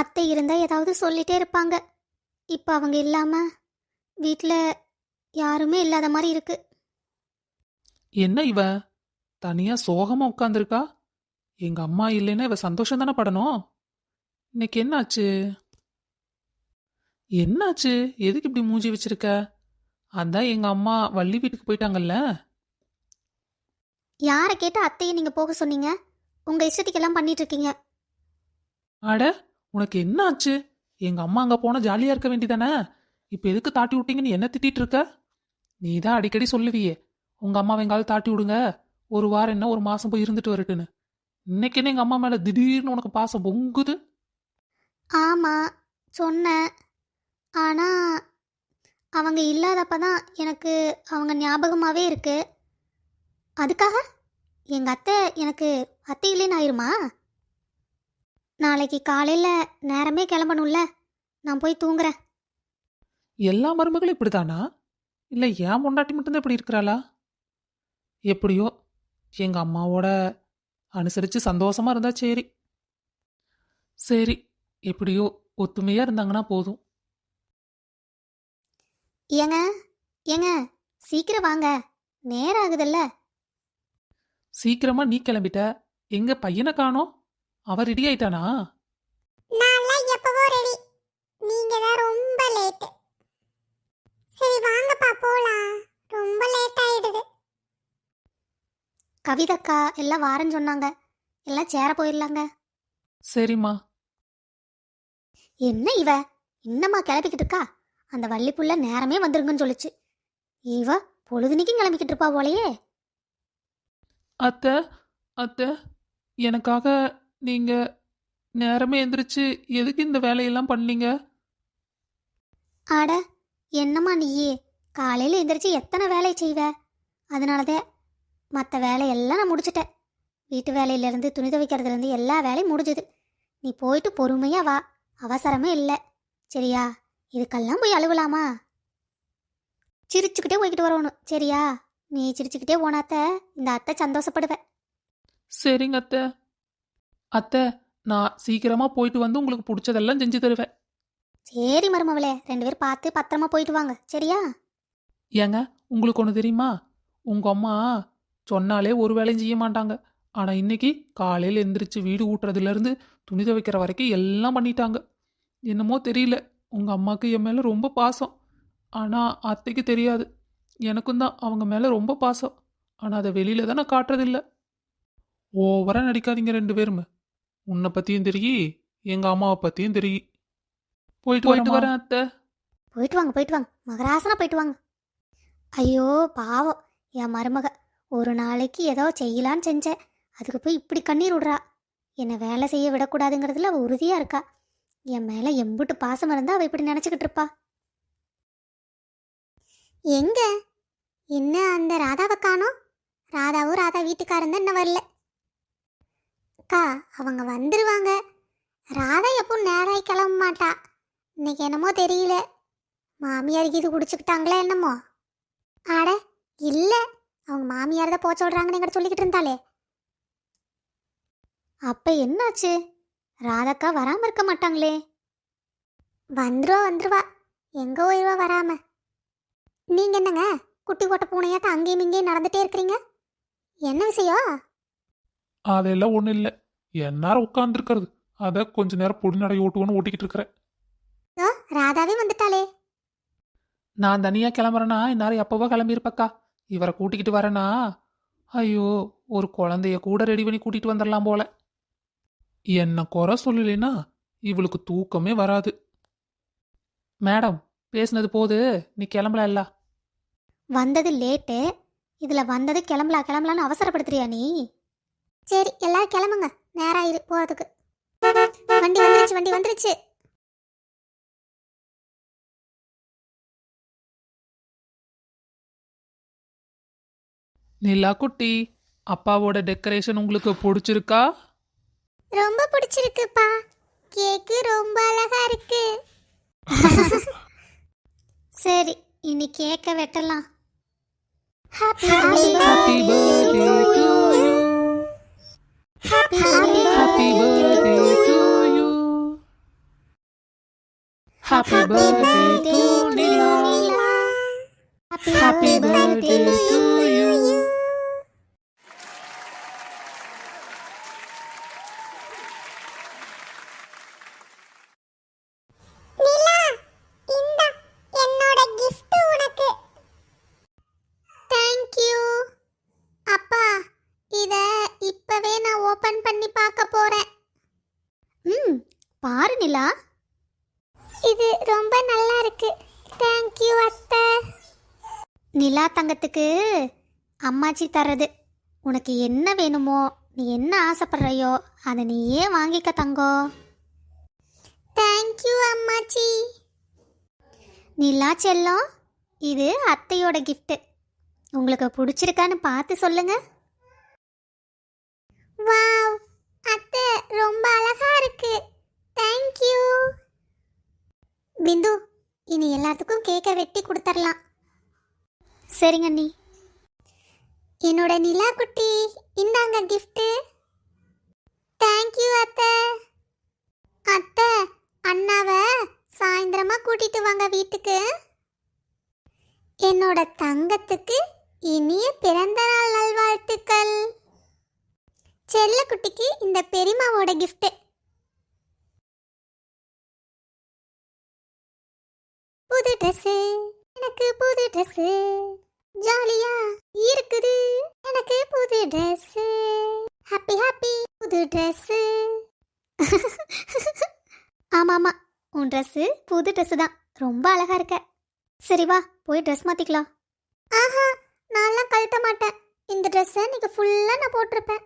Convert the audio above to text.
அத்தை இருந்தால் ஏதாவது சொல்லிட்டே இருப்பாங்க. இப்போ அவங்க இல்லாமல் வீட்டில் யாருமே இல்லாத மாதிரி இருக்கு. என்ன இவ தனியா சோகமா உட்காந்துருக்கா? எங்க அம்மா இல்லைன்னா இவ சந்தோஷம் தானே படணும். இன்னைக்கு என்னாச்சு? என்னாச்சு? எதுக்கு இப்படி மூஞ்சி வச்சிருக்க? அதான் எங்க அம்மா வள்ளி வீட்டுக்கு போயிட்டாங்கல்ல. யாரை கேட்டு அத்தையை நீங்கள் போக சொன்னீங்க? உங்கள் இஷ்டத்துக்கெல்லாம் பண்ணிட்டு இருக்கீங்க. அட, உனக்கு என்ன ஆச்சு? எங்க அம்மா அங்க போனா ஜாலியா இருக்க வேண்டியதானே? இப்ப எதுக்கு தாட்டி விட்டீங்கன்னு என்ன திட்டிட்டு இருக்க? நீ தான் அடிக்கடி சொல்லுவியே, உங்க அம்மா வெங்காயம் தாட்டி விடுங்க, ஒரு வாரம் என்ன ஒரு மாசம் போய் இருந்துட்டு வரட்டுன்னு. இன்னைக்கு என்ன எங்க அம்மா மேல திடீர்னு உனக்கு பாசம் பொங்குது? ஆமாம், சொன்னேன். ஆனால் அவங்க இல்லாதப்ப தான் எனக்கு அவங்க ஞாபகமாகவே இருக்கு. அதுக்காக எங்கள் அத்தை எனக்கு அத்தை இல்லைன்னு ஆயிருமா? நாளைக்கு காலையில் நேரமே கிளம்பணும்ல, நான் போய் தூங்குறேன். எல்லா மருமகளும் இப்படிதானா? இல்ல ஏன் பொண்டாட்டி மட்டும்தான் இப்படி இருக்கிறாளா? எப்படியோ எங்க அம்மாவோட அனுசரிச்சு சந்தோஷமா இருந்தா சரி. சரி, எப்படியோ ஒத்துமையா இருந்தாங்கன்னா போதும். ஏங்க ஏங்க, சீக்கிரம் வாங்க, நேரம் ஆகுதுல்ல. சீக்கிரமா நீ கிளம்பிட்ட, எங்க பையனை காணோம்? அவ ரெடி ஆயிட்டானா? நான்லாம் எப்பவோ ரெடி. நீங்க தான் ரொம்ப லேட். சரி வாங்கப்பா போலாம். ரொம்ப லேட் ஆயிடுது. கவிதக்கா எல்லாம் வாரேன்னு சொன்னாங்க, எல்லாம் சேர போயிடலாங்க. சரிம்மா. என்ன இவ இன்னமா கிளப்பிக்கிட்டு இருக்கா? அந்த வள்ளிப்புள்ள நேரமே வந்துருங்கன்னு சொல்லுச்சு. இவ பொழுதுனிக்கும் கிளம்பிக்கிட்டு இருப்பா போலையே. அத்தை, அத்தை, எனக்காக நீங்க நேரமே எந்திரிச்சு எதுக்கு இந்த வேலையெல்லாம் பண்ணீங்க? ஆட, என்னம்மா நீயே காலையில் எந்திரிச்சு எத்தனை வேலை செய்வ? அதனாலதே மற்ற வேலையெல்லாம் நான் முடிச்சிட்டேன். வீட்டு வேலையிலேருந்து துணி துவைக்கிறதுலேருந்து எல்லா வேலையும் முடிஞ்சுது. நீ போயிட்டு பொறுமையாக வா, அவசரமே இல்லை சரியா? இதுக்கெல்லாம் போய் அழுவலாமா? சிரிச்சுக்கிட்டே போய்கிட்டு வரணும் சரியா? நீ சிரிச்சுக்கிட்டே போனாத்த இந்த அத்தை சந்தோஷப்படுவேன். சரிங்க அத்தை. அத்தை, நான் சீக்கிரமா போயிட்டு வந்து உங்களுக்கு பிடிச்சதெல்லாம் செஞ்சு தருவேன். சரி மருமவளே, 2 பேரும் பார்த்து பத்திரமா போயிட்டு வாங்க சரியா? ஏங்க, உங்களுக்கு ஒன்று தெரியுமா? உங்க அம்மா சொன்னாலே ஒரு வேலையும் செய்ய மாட்டாங்க. ஆனா இன்னைக்கு காலையில் எந்திரிச்சு வீடு ஊட்டுறதுலேருந்து துணி துவைக்கிற வரைக்கும் எல்லாம் பண்ணிட்டாங்க. என்னமோ தெரியல, உங்க அம்மாவுக்கு என் மேல ரொம்ப பாசம். ஆனா அத்தைக்கு தெரியாது. எனக்கும் தான் அவங்க மேல ரொம்ப பாசம். ஆனா அதை வெளியில தான் நான் காட்டுறதில்ல. ஓவரா நடிக்காதீங்க 2 பேருமே. உன்னை பத்தியும் தெரியும், எங்க அம்மாவை பத்தியும் தெரியும். போயிட்டு வரேன் அத்தை. போயிட்டு வாங்க, மகராசனா போயிட்டு வாங்க. ஐயோ பாவம் என் மருமக, ஒரு நாளைக்கு ஏதோ செய்யலான்னு செஞ்சேன், அதுக்கு போய் இப்படி கண்ணீர் விடுறா. என்னை வேலை செய்ய விடக்கூடாதுங்கிறதுல அவள் உறுதியாக இருக்கா. என் மேலே எம்புட்டு பாசம் இருந்தால் அவள் இப்படி நினச்சிக்கிட்டு இருப்பா. எங்க இன்னும் அந்த ராதாவை காணோம்? ராதாவும் ராதா வீட்டுக்காரன் தான் இன்னும் வரல. அக்கா அவங்க வந்துருவாங்க. ராதா எப்போ நேராக கிளம்ப மாட்டா. இன்னைக்கு என்னமோ தெரியல, மாமியாருக்கு இது குடிச்சுக்கிட்டாங்களா என்னமோ. ஆட இல்லை, அவங்க மாமியார் தான் போக சொல்கிறாங்கன்னு எங்கிட்ட சொல்லிக்கிட்டு இருந்தாலே. அப்போ என்னாச்சு? ராதாக்கா வராமல் இருக்க மாட்டாங்களே. வந்துருவா, எங்கே போயிடுவா வராம. நீங்கள் என்னங்க குட்டி போட்ட பூனையாட்ட அங்கேயும் இங்கேயும் நடந்துகிட்டே இருக்கிறீங்க? என்ன விஷயம்? அதெல்லாம் ஒன்றும் இல்லை, எந்நேரம் உட்காந்துருக்கிறது. அதை கொஞ்ச நேரம் பொடி நடை ஓட்டுவோன்னு ஓட்டிக்கிட்டு இருக்கிறேன். ராதாவே வந்துட்டாளே. நான் தனியாக கிளம்புறேன்னா இந்நேரம் எப்போவோ கிளம்பியிருப்பக்கா. இவரை கூட்டிக்கிட்டு வரேனா, ஐயோ, ஒரு குழந்தைய கூட ரெடி பண்ணி கூட்டிகிட்டு வந்துடலாம் போல. என்ன குறை சொல்லலைன்னா இவளுக்கு தூக்கமே வராது. மேடம், பேசுனது போது, நீ கிளம்பல இல்ல? வந்தது லேட்டு, இதில் வந்தது கிளம்பலான்னு அவசரப்படுத்துறியா நீ? சரி எல்லாரும் கிளம்புங்க, நேரம் ஆயிரு போகிறதுக்கு. வண்டி வந்துருச்சு. நிலா குட்டி, அப்பாவோட டெக்கரேஷன் உங்களுக்கு பிடிச்சிருக்கா? ரொம்ப பிடிச்சிருக்குப்பா. கேக்கு ரொம்ப அழகா இருக்கு. சரி, இனி கேக்க வெட்டலாம். Happy Happy birthday to you. Happy Happy birthday to you. Happy birthday to Nila. Happy birthday to you. நிலா, இந்தா என்னோட gift உனக்கு. Thank you. அப்பா, இத இப்பவே நான் ஓபன் பண்ணி பார்க்க போறேன். ம் பாரு நிலா. இது ரொம்ப நல்லா இருக்கு. Thank you அத்தை. நிலா தங்கத்துக்கு அம்மாச்சி தர்றது. உனக்கு என்ன வேணுமோ, நீ என்ன ஆசைப்படுறையோ அதை நீயே வாங்கிக்க தங்கம். Thank you அம்மாச்சி. நிலா செல்லம், இது அத்தையோட gift. உங்களுக்கு பிடிச்சிருக்கான்னு பார்த்து சொல்லுங்க. வாவ், அத்தை ரொம்ப அழகா இருக்கு. Thank you. பிந்து, இனி எல்லாத்துக்கும் கேக்கை வெட்டி கொடுத்துடலாம். சரிங்க அண்ணி. என்னோட நிலா குட்டி, இந்தாங்க gift. Thank you அத்தை. அத்தை, அண்ணாவை சாயந்தரமா கூட்டிட்டு வாங்க வீட்டுக்கு. என்னோட தங்கத்துக்கு இனிய பிறந்த நாள் நல்வாழ்த்துக்கள். செல்ல குட்டிக்கு இந்த பெரியம்மாவோட gift. புது Dress, எனக்கு புது Dress. ஜாலியா இருக்குது எனக்கு புது Dress. ஹாப்பி ஹாப்பி புது Dress. ஆமாம், உன் ட்ரெஸ்ஸு புது ட்ரெஸ்ஸு தான். ரொம்ப அழகா இருக்க. சரி வா, போய் ட்ரெஸ் மாற்றிக்கலாம். ஆஹா, நான்லாம் கழட்ட மாட்டேன். இந்த ட்ரெஸ்ஸை நீங்கள் ஃபுல்லாக நான் போட்டிருப்பேன்.